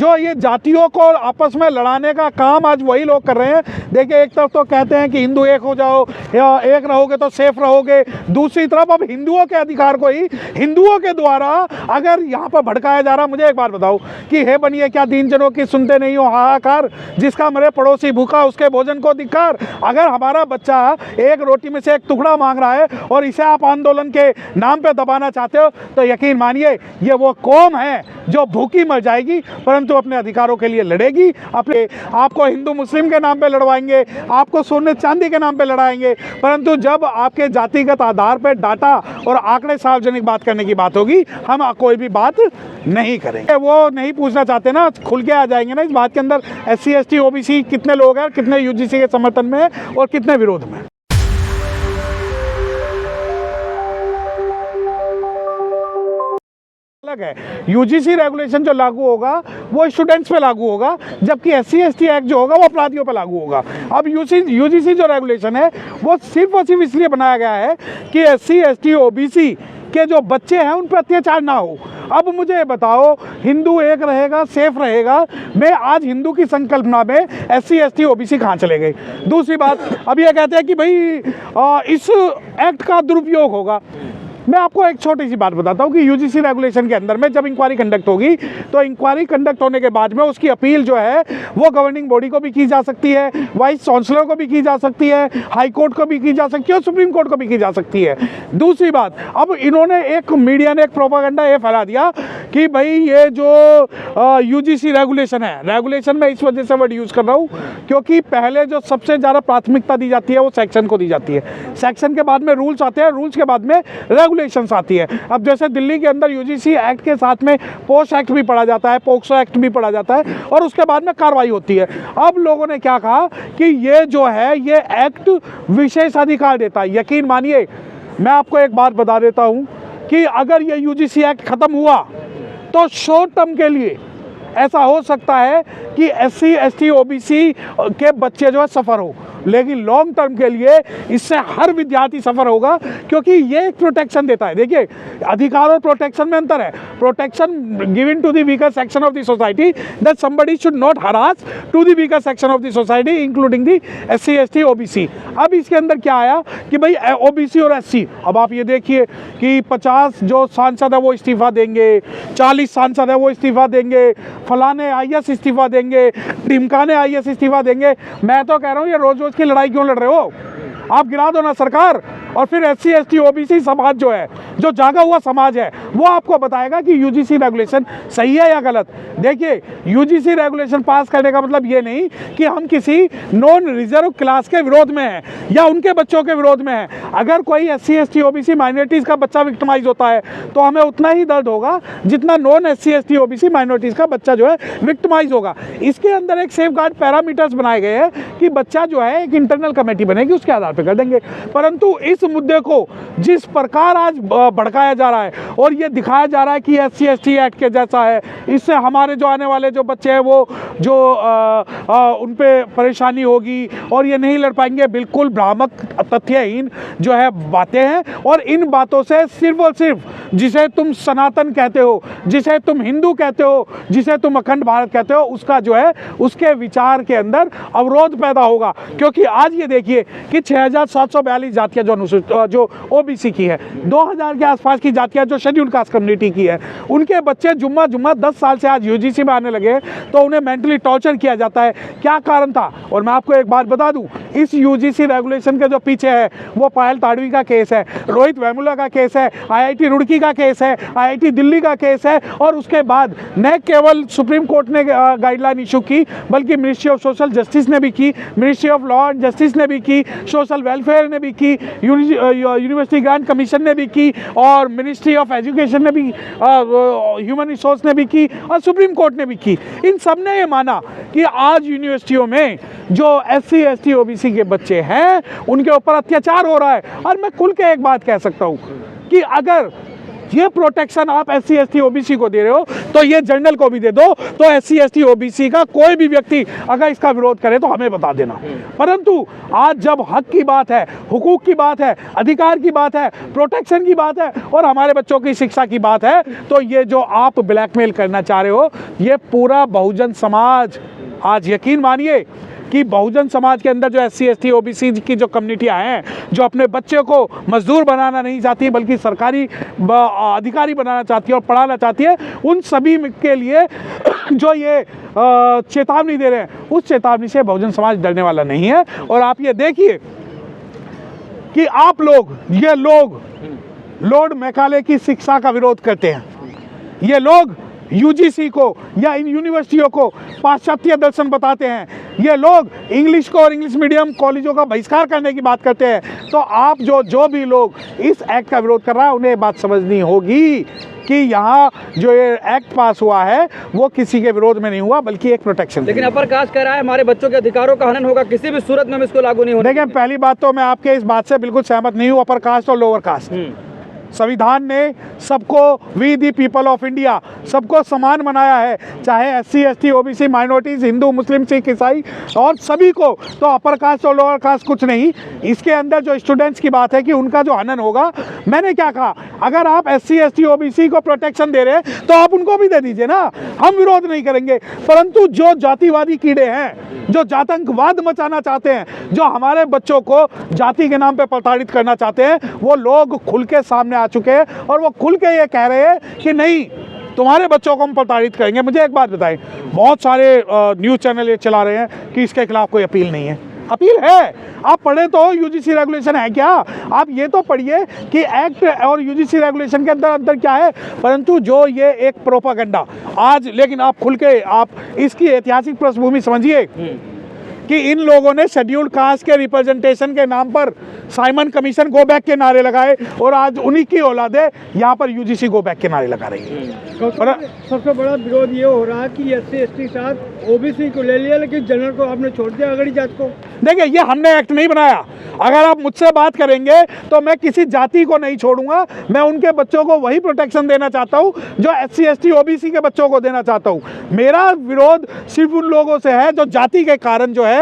जो ये जातियों को आपस में लड़ाने का काम आज वही लोग कर रहे हैं। देखिए, एक तरफ तो कहते हैं कि हिंदू एक हो जाओ, या एक रहोगे तो सेफ रहोगे, दूसरी तरफ अब हिंदुओं के अधिकार को ही हिंदुओं के द्वारा अगर यहाँ पर भड़काया जा रहा। मुझे एक बात बताओ कि हे बनिए क्या दीन जनों की सुनते नहीं हो हाहाकार, जिसका मरे पड़ोसी भूखा उसके भोजन को धिक्कार। अगर हमारा बच्चा एक रोटी में से एक टुकड़ा मांग रहा है और इसे आप आंदोलन के नाम पे दबाना चाहते हो, तो यकीन मानिए ये वो कौम है जो भूखी मर जाएगी परंतु अपने अधिकारों के लिए लड़ेगी। अपने आपको हिंदू मुस्लिम के नाम पे लड़वाएंगे, आपको सोने चांदी के नाम पे लड़ाएंगे, परंतु जब आपके जातिगत आधार पे डाटा और आंकड़े सार्वजनिक बात करने की बात होगी, हम कोई भी बात नहीं करेंगे। वो नहीं पूछना चाहते ना, खुल के आ जाएंगे ना इस बात के अंदर SC ST OBC कितने लोग हैं, कितने UGC के समर्थन में है और कितने विरोध में। अलग है, UGC रेगुलेशन जो लागू होगा वो स्टूडेंट्स पे लागू होगा, जबकि SC ST एक्ट जो होगा वो अपराधियों पे लागू होगा। अब UGC जो रेगुलेशन है वो सिर्फ और सिर्फ इसलिए बनाया गया है कि SC ST OBC के जो बच्चे हैं उन पर अत्याचार ना हो। अब मुझे बताओ, हिंदू एक रहेगा, सेफ रहेगा, मैं आज हिंदू की संकल्पना में SC ST OBC कहाँ चले गए। दूसरी बात, अब ये कहते हैं कि भाई इस एक्ट का दुरुपयोग होगा। मैं आपको एक छोटी सी बात बताता हूँ कि UGC रेगुलेशन के अंदर में जब इंक्वायरी कंडक्ट होगी तो इंक्वायरी कंडक्ट होने के बाद में उसकी अपील जो है वो गवर्निंग बॉडी को भी की जा सकती है, वाइस चांसलर को भी की जा सकती है, हाई कोर्ट को भी की जा सकती है और सुप्रीम कोर्ट को भी की जा सकती है। दूसरी बात, अब इन्होंने एक मीडिया ने एक प्रोपागेंडा ये फैला दिया कि भाई ये जो UGC रेगुलेशन है, रेगुलेशन में इस वजह से वर्ड यूज़ कर रहा हूँ क्योंकि पहले जो सबसे ज़्यादा प्राथमिकता दी जाती है वो सेक्शन को दी जाती है, सेक्शन के बाद में रूल्स आते हैं, रूल्स के बाद में रेगुलेशंस आती है। अब जैसे दिल्ली के अंदर UGC एक्ट के साथ में पोस्ट एक्ट भी पढ़ा जाता है, पोक्सो एक्ट भी पढ़ा जाता है और उसके बाद में कार्रवाई होती है। अब लोगों ने क्या कहा कि ये जो है ये एक्ट विशेष अधिकार देता है। यकीन मानिए, मैं आपको एक बात बता देता हूँ कि अगर ये UGC एक्ट ख़त्म हुआ तो शॉर्ट टर्म के लिए ऐसा हो सकता है कि SC ST OBC के बच्चे जो है सफ़र हो, लेकिन लॉन्ग टर्म के लिए इससे हर विद्यार्थी सफ़र होगा क्योंकि ये एक प्रोटेक्शन देता है। देखिए, अधिकार और प्रोटेक्शन में अंतर है। Protection given to the weaker section of the society that somebody should not harass to the weaker section of the society including the SC ST OBC। अब इसके अंदर क्या आया कि भाई OBC और SC, अब आप ये देखिए कि 50 जो सांसद है वो इस्तीफा देंगे, 40 सांसद है वो इस्तीफा देंगे, फलाने IS इस्तीफा देंगे, ढिमकाने IS इस्तीफा देंगे। मैं तो कह रहा हूँ ये रोज रोज की लड़ाई क्यों लड़ रहे हो? आप गिरा दो ना सरकार, और फिर SC ST OBC समाज जो है, जो जागा हुआ समाज है, वो आपको बताएगा कि UGC रेगुलेशन सही है या गलत। देखिए, UGC रेगुलेशन पास करने का मतलब ये नहीं कि हम किसी नॉन रिजर्व क्लास के विरोध में हैं या उनके बच्चों के विरोध में हैं। अगर कोई SC ST OBC माइनॉरिटीज़ का बच्चा विक्टिमाइज होता है तो हमें उतना ही दर्द होगा जितना non SC ST OBC minorities का बच्चा जो है विक्टिमाइज होगा। इसके अंदर एक सेफ गार्ड पैरामीटर्स बनाए गए हैं कि बच्चा जो है एक इंटरनल कमेटी बनेगी, उसके आधार पर कर देंगे। परंतु इस मुद्दे को जिस प्रकार आज भड़काया जा रहा है और ये दिखाया जा रहा है कि SC ST एक्ट के जैसा है, इससे हमारे जो आने वाले जो बच्चे हैं वो जो उन पे परेशानी होगी और ये नहीं लड़ पाएंगे, बिल्कुल भ्रामक तथ्यहीन जो है बातें हैं। और इन बातों से सिर्फ और सिर्फ जिसे तुम सनातन कहते हो, जिसे तुम हिंदू कहते हो, जिसे तुम अखंड भारत कहते हो, उसका जो है उसके विचार के अंदर अवरोध पैदा होगा। क्योंकि आज ये देखिए कि 6742 जातियाँ जो OBC की है, 2000 के आसपास की जातियाँ जो शेड्यूल कास्ट कम्युनिटी की है, उनके बच्चे जुम्मा 10 साल से आज UGC में आने लगे तो उन्हें मेंटली टॉर्चर किया जाता है। क्या कारण था? और मैं आपको एक बात बता दूं, इस UGC रेगुलेशन के जो पीछे है वो पायल ताड़वी का केस है, रोहित वेमुला का केस है, IIT रुड़की का केस है, IIT दिल्ली का केस है, और उसके बाद न केवल सुप्रीम कोर्ट ने गाइडलाइन इशू की बल्कि मिनिस्ट्री ऑफ सोशल जस्टिस ने भी की, ministry of law and justice ने भी की, सोशल वेलफेयर ने भी की, यूनिवर्सिटी ग्रांट कमीशन ने भी की, और मिनिस्ट्री ऑफ एजुकेशन ने भी, ह्यूमन रिसोर्स ने भी की, और सुप्रीम कोर्ट ने भी की। इन सब ने ये माना कि आज यूनिवर्सिटियों में जो SC ST OBC के बच्चे हैं उनके ऊपर अत्याचार हो रहा है। और मैं खुल के एक बात कह सकता हूँ कि अगर ये प्रोटेक्शन आप SC ST OBC को दे रहे हो तो ये जनरल को भी दे दो। तो SC ST OBC का कोई भी व्यक्ति अगर इसका विरोध करे तो हमें बता देना। परंतु आज जब हक की बात है, हुकूक की बात है, अधिकार की बात है, प्रोटेक्शन की बात है और हमारे बच्चों की शिक्षा की बात है, तो ये जो आप ब्लैकमेल करना चाह रहे हो, ये पूरा बहुजन समाज, आज यकीन मानिए कि बहुजन समाज के अंदर जो SC ST OBC की जो कम्युनिटियाँ हैं, जो अपने बच्चे को मजदूर बनाना नहीं चाहती बल्कि सरकारी अधिकारी बनाना चाहती है और पढ़ाना चाहती है, उन सभी के लिए जो ये चेतावनी दे रहे हैं, उस चेतावनी से बहुजन समाज डरने वाला नहीं है। और आप ये देखिए कि आप लोग, ये लोग लॉर्ड मैकाले की शिक्षा का विरोध करते हैं, ये लोग UGC को या इन यूनिवर्सिटियों को पाश्चात्य दर्शन बताते हैं, ये लोग इंग्लिश को और इंग्लिश मीडियम कॉलेजों का बहिष्कार करने की बात करते हैं। तो आप जो भी लोग इस एक्ट का विरोध कर रहा है, उन्हें बात समझनी होगी कि यहाँ जो ये एक्ट पास हुआ है वो किसी के विरोध में नहीं हुआ बल्कि एक प्रोटेक्शन। लेकिन अपर कास्ट कह रहा है हमारे बच्चों के अधिकारों का हनन होगा, किसी भी सूरत में हम इसको लागू नहीं होने। देखिए, पहली बात तो मैं आपके इस बात से बिल्कुल सहमत नहीं हूँ। अपर कास्ट और लोअर कास्ट, संविधान ने सबको, we the people of India, सबको समान बनाया है, चाहे SC ST OBC minorities, Hindu मुस्लिम सिख ईसाई और सभी को। तो अपर कास्ट और लोअर कास्ट कुछ नहीं। इसके अंदर जो स्टूडेंट्स की बात है कि उनका जो हनन होगा, मैंने क्या कहा, अगर आप SC ST OBC को प्रोटेक्शन दे रहे हैं तो आप उनको भी दे दीजिए ना, हम विरोध नहीं करेंगे। परंतु जो जातिवादी कीड़े हैं, जो जातंकवाद मचाना चाहते हैं, जो हमारे बच्चों को जाति के नाम पे प्रताड़ित करना चाहते हैं, वो लोग खुल के सामने आ चुके हैं और वो खुल के ये कह रहे हैं कि नहीं, तुम्हारे बच्चों को हम प्रताड़ित करेंगे। मुझे एक बात बताएं, बहुत सारे न्यूज़ चैनल ये चला रहे हैं कि इसके खिलाफ कोई अपील नहीं है। अपील है, आप पढ़े तो UGC रेगुलेशन है क्या, आप ये तो पढ़िए कि एक्ट और UGC रेगुलेशन के अंदर क्या है। परंतु जो ये एक प्रोपागेंडा आज, लेकिन आप खुल के आप इसकी ऐतिहासिक पृष्ठभूमि समझिए कि इन लोगों ने शेड्यूल्ड कास्ट के रिप्रेजेंटेशन के नाम पर साइमन कमीशन गो बैक के नारे लगाए और आज उन्हीं की औलादे यहाँ पर UGC गो बैक के नारे लगा रही है। सबसे बड़ा विरोध ये हो रहा है कि SC ST साथ OBC को ले लिया, लेकिन जनरल को आपने छोड़ दिया, अगड़ी जात को। देखिए, ये हमने एक्ट नहीं बनाया। अगर आप मुझसे बात करेंगे तो मैं किसी जाति को नहीं छोड़ूंगा, मैं उनके बच्चों को वही प्रोटेक्शन देना चाहता हूं जो SC ST OBC के बच्चों को देना चाहता हूं। मेरा विरोध सिर्फ उन लोगों से है जो जाति के कारण जो है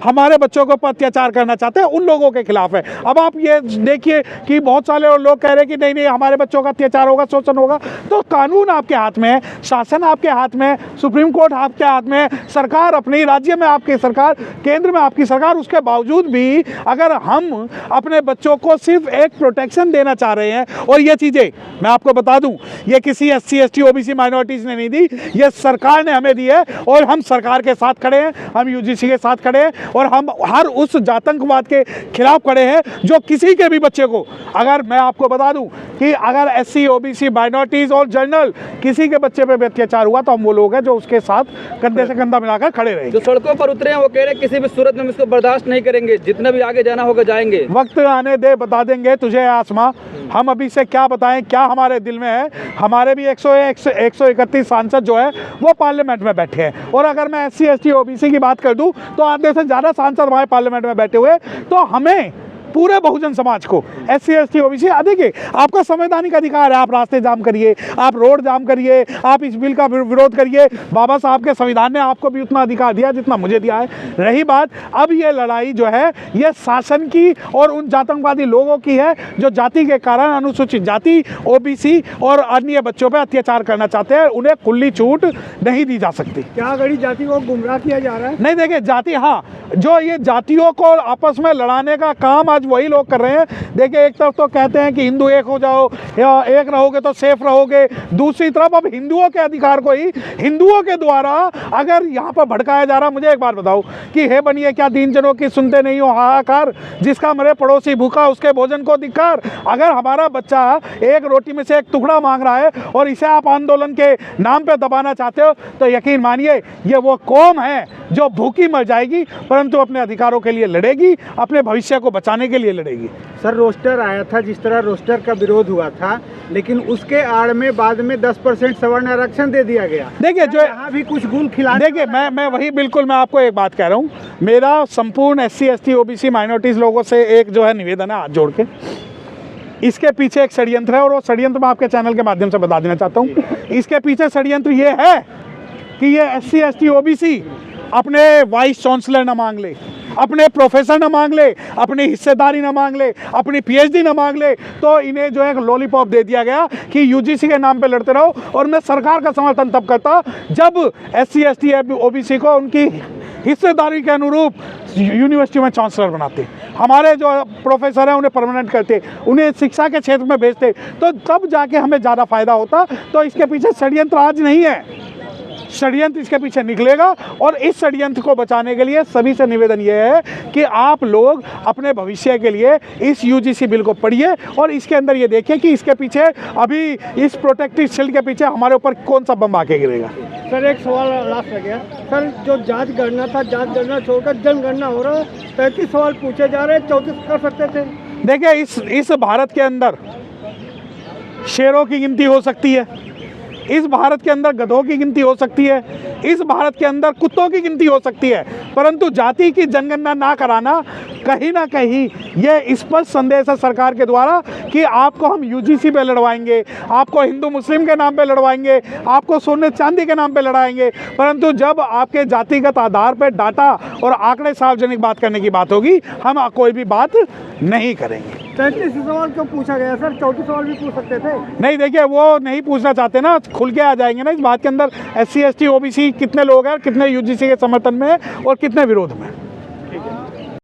हमारे बच्चों को अत्याचार करना चाहते हैं, उन लोगों के खिलाफ है। अब आप ये देखिए कि बहुत सारे लोग कह रहे हैं कि नहीं नहीं, हमारे बच्चों का अत्याचार होगा, शोषण होगा। तो कानून आपके हाथ में है, शासन आपके हाथ में है, सुप्रीम कोर्ट आपके हाथ में है, सरकार अपने राज्य में आपकी सरकार, केंद्र में आपकी सरकार। उसके बावजूद भी अगर हम अपने बच्चों को सिर्फ एक प्रोटेक्शन देना चाह रहे हैं, और ये चीज़ें मैं आपको बता दूं, ये किसी SC ST OBC माइनॉरिटीज़ ने नहीं दी, ये सरकार ने हमें दी है और हम सरकार के साथ खड़े हैं, हम UGC के साथ खड़े हैं और हम हर उस जातंकवाद के खिलाफ खड़े हैं जो किसी के भी बच्चे को, अगर मैं आपको बता दूं कि अगर SC OBC माइनॉरिटीज़ और जनरल किसी के बच्चे पे भी अत्याचार हुआ तो हम वो लोग हैं जो उसके साथ कंधे से कंधा मिलाकर खड़े रहेंगे। जो सड़कों पर उतरे हैं वो कह रहे हैं किसी भी सूरत में हम इसको बर्दाश्त नहीं करेंगे, जितना भी आगे जाना होगा जाएंगे। वक्त आने दे, बता देंगे तुझे आसमां। हम अभी से क्या बताएं, क्या हमारे दिल में है। हमारे भी 131 सांसद जो है वो पार्लियामेंट में बैठे हैं, और अगर मैं SC ST OBC की बात कर दूं तो आधे से ज़्यादा सांसद हमारे पार्लियामेंट में बैठे हुए। तो हमें पूरे बहुजन समाज को SC ST OBC, देखिए आपका संवैधानिक अधिकार है, आप रास्ते जाम करिए, आप रोड जाम करिए, आप इस बिल का विरोध करिए। बाबा साहब के संविधान ने आपको भी उतना अधिकार दिया जितना मुझे दिया है। रही बात, अब ये लड़ाई जो है ये शासन की और उन जातंकवादी लोगों की है जो जाति के कारण अनुसूचित जाति, OBC और अन्य बच्चों पर अत्याचार करना चाहते हैं। उन्हें खुली छूट नहीं दी जा सकती। क्या अगड़ी जाति को गुमराह किया जा रहा है? नहीं, देखिए जाति, हाँ, जो ये जातियों को आपस में लड़ाने का काम आज वही लोग कर रहे हैं। देखिए, एक तरफ तो कहते हैं कि हिंदू एक हो जाओ, या एक रहोगे तो सेफ रहोगे, दूसरी तरफ अब हिंदुओं के अधिकार को ही हिंदुओं के द्वारा अगर यहाँ पर भड़काया जा रहा। मुझे एक बात बताओ कि हे बनिए क्या दीन जनों की सुनते नहीं हो हाहाकार, जिसका मरे पड़ोसी भूखा उसके भोजन को धिक्कार। अगर हमारा बच्चा एक रोटी में से एक टुकड़ा मांग रहा है और इसे आप आंदोलन के नाम पे दबाना चाहते हो तो यकीन मानिए ये वो कौम है जो भूखी मर जाएगी परंतु अपने अधिकारों के लिए लड़ेगी, अपने भविष्य को बचाने के लिए लड़ेगी। सर, रोस्टर आया था, जिस तरह रोस्टर का विरोध हुआ था, लेकिन उसके आड़ में बाद में 10% सवर्ण आरक्षण दे दिया गया। देखिए, जो यहाँ भी कुछ गुल खिला, देखिए मैं वही बिल्कुल मैं आपको एक बात कह रहा हूँ। मेरा संपूर्ण SC ST OBC माइनॉरिटीज़ लोगों से एक जो है निवेदन है, हाथ जोड़ के इसके पीछे एक षड्यंत्र है और वो षड्यंत्र मैं आपके चैनल के माध्यम से बता देना चाहता हूँ। इसके पीछे षड्यंत्र ये है कि ये SC ST OBC अपने वाइस चांसलर न मांग ले, अपने प्रोफेसर न मांग ले, अपनी हिस्सेदारी न मांग ले, अपनी PhD न मांग ले, तो इन्हें जो है लॉलीपॉप दे दिया गया कि UGC के नाम पे लड़ते रहो। और मैं सरकार का समर्थन तब करता जब SC ST OBC को उनकी हिस्सेदारी के अनुरूप यूनिवर्सिटी में चांसलर बनाते, हमारे जो प्रोफेसर हैं उन्हें परमानेंट करते, उन्हें शिक्षा के क्षेत्र में भेजते, तो तब जाके हमें ज़्यादा फायदा होता। तो इसके पीछे षड्यंत्र आज नहीं है, षड्यंत्र इसके पीछे निकलेगा। और इस षड्यंत्र को बचाने के लिए सभी से निवेदन ये है कि आप लोग अपने भविष्य के लिए इस UGC बिल को पढ़िए और इसके अंदर ये देखिए कि इसके पीछे अभी इस प्रोटेक्टिव शील्ड के पीछे हमारे ऊपर कौन सा बम आके गिरेगा। सर एक सवाल लास्ट रह गया सर, जो जांच करना था जांच करना छोड़कर जनगणना हो रहा है, 35 सवाल पूछे जा रहे हैं, 34 कर सकते थे। देखिए इस भारत के अंदर शेरों की गिनती हो सकती है, इस भारत के अंदर गधों की गिनती हो सकती है, इस भारत के अंदर कुत्तों की गिनती हो सकती है, परंतु जाति की जनगणना ना कराना कहीं ना कहीं ये स्पष्ट संदेश है सरकार के द्वारा कि आपको हम UGC पे लड़वाएंगे, आपको हिंदू मुस्लिम के नाम पे लड़वाएंगे, आपको सोने चांदी के नाम पे लड़ाएंगे, परंतु जब आपके जातिगत आधार पर डाटा और आंकड़े सार्वजनिक बात करने की बात होगी, हम कोई भी बात नहीं करेंगे। 33 सवाल क्यों पूछा गया सर? 34 सवाल भी पूछ सकते थे। नहीं, देखिए वो नहीं पूछना चाहते ना, खुल के आ जाएंगे ना इस बात के अंदर SC ST OBC कितने लोग हैं, कितने UGC के समर्थन में और कितने विरोध में।